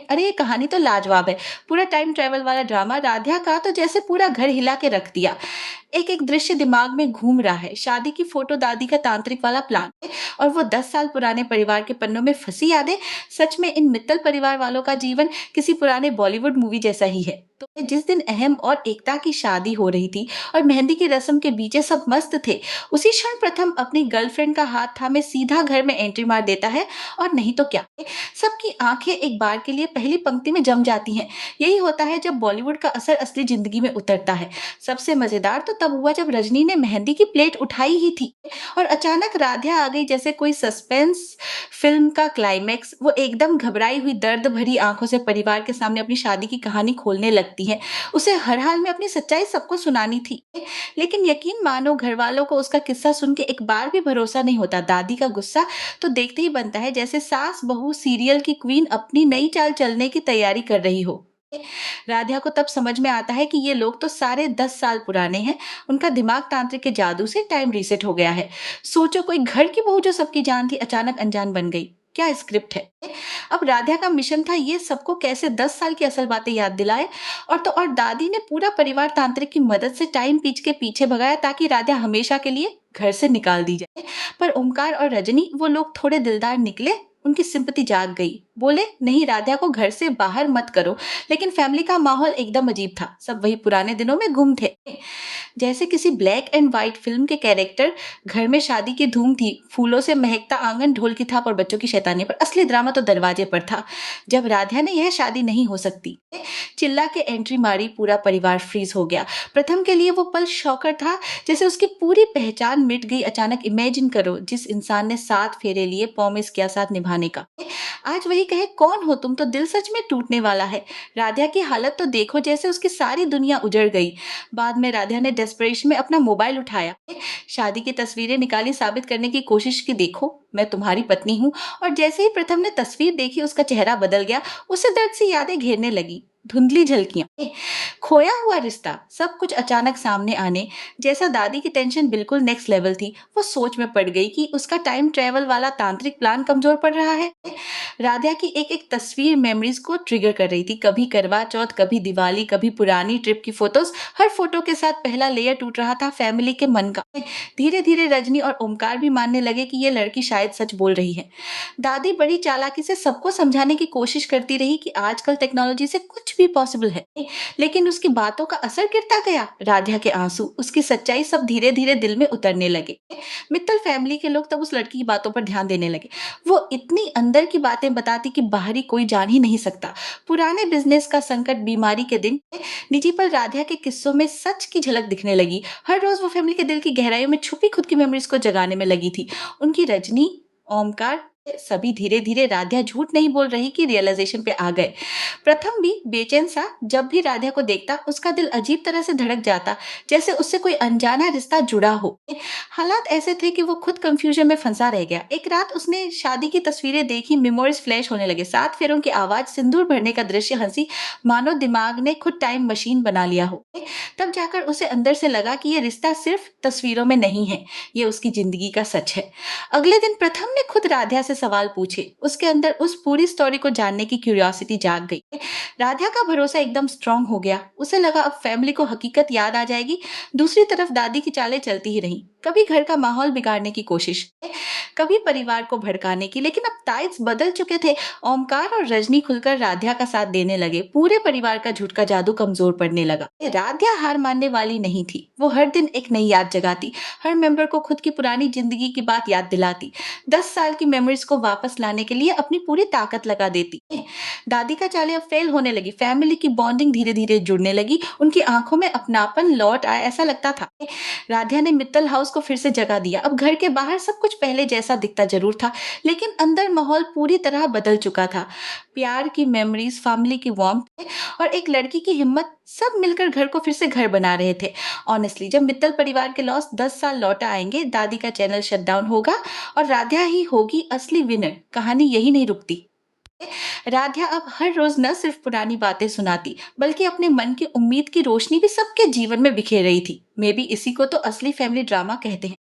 अरे ये कहानी तो लाजवाब है। पूरा टाइम ट्रैवल वाला ड्रामा राधिया का तो जैसे पूरा घर हिला के रख दिया। एक-एक दृश्य दिमाग में घूम रहा है। शादी की फोटो, दादी का तांत्रिक वाला प्लान और वो 10 साल पुराने परिवार के पन्नों में फँसी यादें। सच में इन मित्तल परिवार वालों का जीवन किसी पुराने बॉलीवुड मूवी जैसा ही है। तो जिस दिन अहम और एकता की शादी हो रही थी और मेहंदी की रस्म के बीच सब मस्त थे, उसी क्षण प्रथम अपनी गर्लफ्रेंड का हाथ थामे सीधा घर में एंट्री मार देता है। और नहीं तो क्या, सबकी आंखें एक बार के लिए पहली पंक्ति में जम जाती हैं। यही होता है जब बॉलीवुड का असर असली जिंदगी में उतरता है। सबसे मजेदार तो तब हुआ जब रजनी ने मेहंदी की प्लेट उठाई ही थी और अचानक राधिया आ गई, जैसे कोई सस्पेंस फिल्म का क्लाइमेक्स। वो एकदम घबराई हुई दर्द भरी आंखों से परिवार के सामने अपनी शादी की कहानी खोलने लगती है। उसे हर हाल में अपनी सच्चाई सबको सुनानी थी, लेकिन यकीन मानो घर वालों को उसका किस्सा सुन के एक बार भी भरोसा नहीं होता। दादी का गुस्सा तो देखते ही बनता है, जैसे सास बहू सीरियल की क्वीन अपनी नई चाल चलने की तैयारी कर रही हो। राधिया को तब समझ में आता है कि ये लोग तो सारे 10 साल पुराने हैं। उनका दिमाग तांत्रिक के जादू से टाइम रीसेट हो गया है। सोचो, कोई घर की बहू जो सबकी जान थी अचानक अनजान बन गई। क्या स्क्रिप्ट है। अब राधिया का मिशन था ये सबको कैसे 10 साल की असल बातें याद दिलाए। और दादी ने पूरा परिवार तांत्रिक की मदद से टाइम पीच के पीछे भगाया ताकि राधिया हमेशा के लिए घर से निकाल दी जाए। पर ओमकार और रजनी, वो लोग थोड़े दिलदार निकले। उनकी सिंपैथी जाग गई। बोले नहीं, राधिया को घर से बाहर मत करो। लेकिन फैमिली का माहौल एकदम अजीब था। सब वही पुराने दिनों में गुम थे, जैसे किसी ब्लैक एंड व्हाइट फिल्म के कैरेक्टर। घर में शादी की धूम थी, फूलों से महकता आंगन, ढोल की थाप और बच्चों की शैतानी, पर असली ड्रामा तो दरवाजे पर था। जब राधिया ने यह शादी नहीं हो सकती चिल्ला के एंट्री मारी, पूरा परिवार फ्रीज हो गया। प्रथम के लिए वो पल शॉकर था, जैसे उसकी पूरी पहचान मिट गई अचानक। इमेजिन करो, जिस इंसान ने 7 फेरे लिए, प्रॉमिस किया साथ निभाने का, आज वही कहे कौन हो तुम, तो दिल सच में टूटने वाला है। राधिया की हालत तो देखो, जैसे उसकी सारी दुनिया उजड़ गई। बाद में राधिया ने डेस्परेशन में अपना मोबाइल उठाया, शादी की तस्वीरें निकाली, साबित करने की कोशिश की, देखो मैं तुम्हारी पत्नी हूँ। और जैसे ही प्रथम ने तस्वीर देखी, उसका चेहरा बदल गया। उसे दर्द से यादें घेरने लगी, धुंधली झलकियां, खोया हुआ रिश्ता, सब कुछ अचानक सामने आने जैसा। दादी की टेंशन बिल्कुल नेक्स्ट लेवल थी। वो सोच में पड़ गई कि उसका टाइम ट्रेवल वाला तांत्रिक प्लान कमजोर पड़ रहा है। राधिया की एक एक तस्वीर मेमोरीज को ट्रिगर कर रही थी। कभी करवा चौथ, कभी दिवाली, कभी पुरानी ट्रिप की फोटोज। हर फोटो के साथ पहला लेयर टूट रहा था फैमिली के मन का। धीरे धीरे रजनी और ओमकार भी मानने लगे कि ये लड़की शायद सच बोल रही है। दादी बड़ी चालाकी से सबको समझाने की कोशिश करती रही कि आजकल टेक्नोलॉजी से कुछ भी पॉसिबल है, लेकिन उसकी बातों का असर गिरता गया। राधिया के आंसू, उसकी सच्चाई, सब धीरे धीरे दिल में उतरने लगे। मित्तल फैमिली के लोग तब उस लड़की की बातों पर ध्यान देने लगे। वो इतनी अंदर की बातें बताती कि बाहरी कोई जान ही नहीं सकता। पुराने बिजनेस का संकट, बीमारी के दिन, निजी पर राधिया के किस्सों में सच की झलक दिखने लगी। हर रोज वो फैमिली के दिल की गहराइयों में छुपी खुद की मेमोरीज को जगाने में लगी थी। उनकी रजनी, ओमकार, सभी धीरे धीरे राधिया झूठ नहीं बोल रही कि रियलाइजेशन पे आ गए। प्रथम भी बेचैन सा, जब भी राधिया को देखता उसका दिल अजीब तरह से धड़क जाता, जैसे उससे कोई अनजाना रिश्ता जुड़ा हो। हालात ऐसे थे कि वो खुद कंफ्यूजन में फंसा रह गया। एक रात उसने शादी की तस्वीरें देखी, मेमोरीज फ्लैश होने लगे, 7 फेरों की आवाज, सिंदूर भरने का दृश्य, हंसी, मानो दिमाग ने खुद टाइम मशीन बना लिया हो। तब जाकर उसे अंदर से लगा कि ये रिश्ता सिर्फ तस्वीरों में नहीं है, ये उसकी जिंदगी का सच है। अगले दिन प्रथम ने खुद राधिया से सवाल पूछे। उसके अंदर उस पूरी स्टोरी को जानने की क्यूरियोसिटी जाग गई। राधिया का भरोसा एकदम स्ट्रांग हो गया। उसे लगा अब फैमिली को हकीकत याद आ जाएगी। दूसरी तरफ दादी की चालें चलती ही रहीं, कभी घर का माहौल बिगाड़ने की कोशिश, कभी परिवार को भड़काने की। लेकिन अब टाइल्स बदल चुके थे। ओमकार और रजनी खुलकर राधिया का साथ देने लगे। पूरे परिवार का झूठ का जादू कमजोर पड़ने लगा। राधिया हार मानने वाली नहीं थी। वो हर दिन एक नई याद जगाती, हर मेंबर को खुद की पुरानी जिंदगी की बात याद दिलाती, 10 साल की मेमोरीज को वापस लाने के लिए अपनी पूरी ताकत लगा देती। दादी का चाले अब फेल होने लगी। फैमिली की बॉन्डिंग धीरे धीरे जुड़ने लगी। उनकी आंखों में अपनापन लौट आया। ऐसा लगता था राधिया ने मित्तल हाउस को फिर से जगा दिया। अब घर के बाहर सब कुछ पहले जैसा दिखता जरूर था, लेकिन अंदर माहौल पूरी तरह बदल चुका था। प्यार की मेमोरीज, फैमिली की वार्मथ और एक लड़की की हिम्मत, सब मिलकर घर को फिर से घर बना रहे थे। ऑनेस्टली, जब मित्तल परिवार के लॉस 10 साल लौटा आएंगे, दादी का चैनल शट डाउन होगा और राधिया ही होगी असली विनर। कहानी यही नहीं रुकती। राधिया अब हर रोज न सिर्फ पुरानी बातें सुनाती, बल्कि अपने मन की उम्मीद की रोशनी भी सबके जीवन में बिखेर रही थी। मे बी इसी को तो असली फैमिली ड्रामा कहते हैं।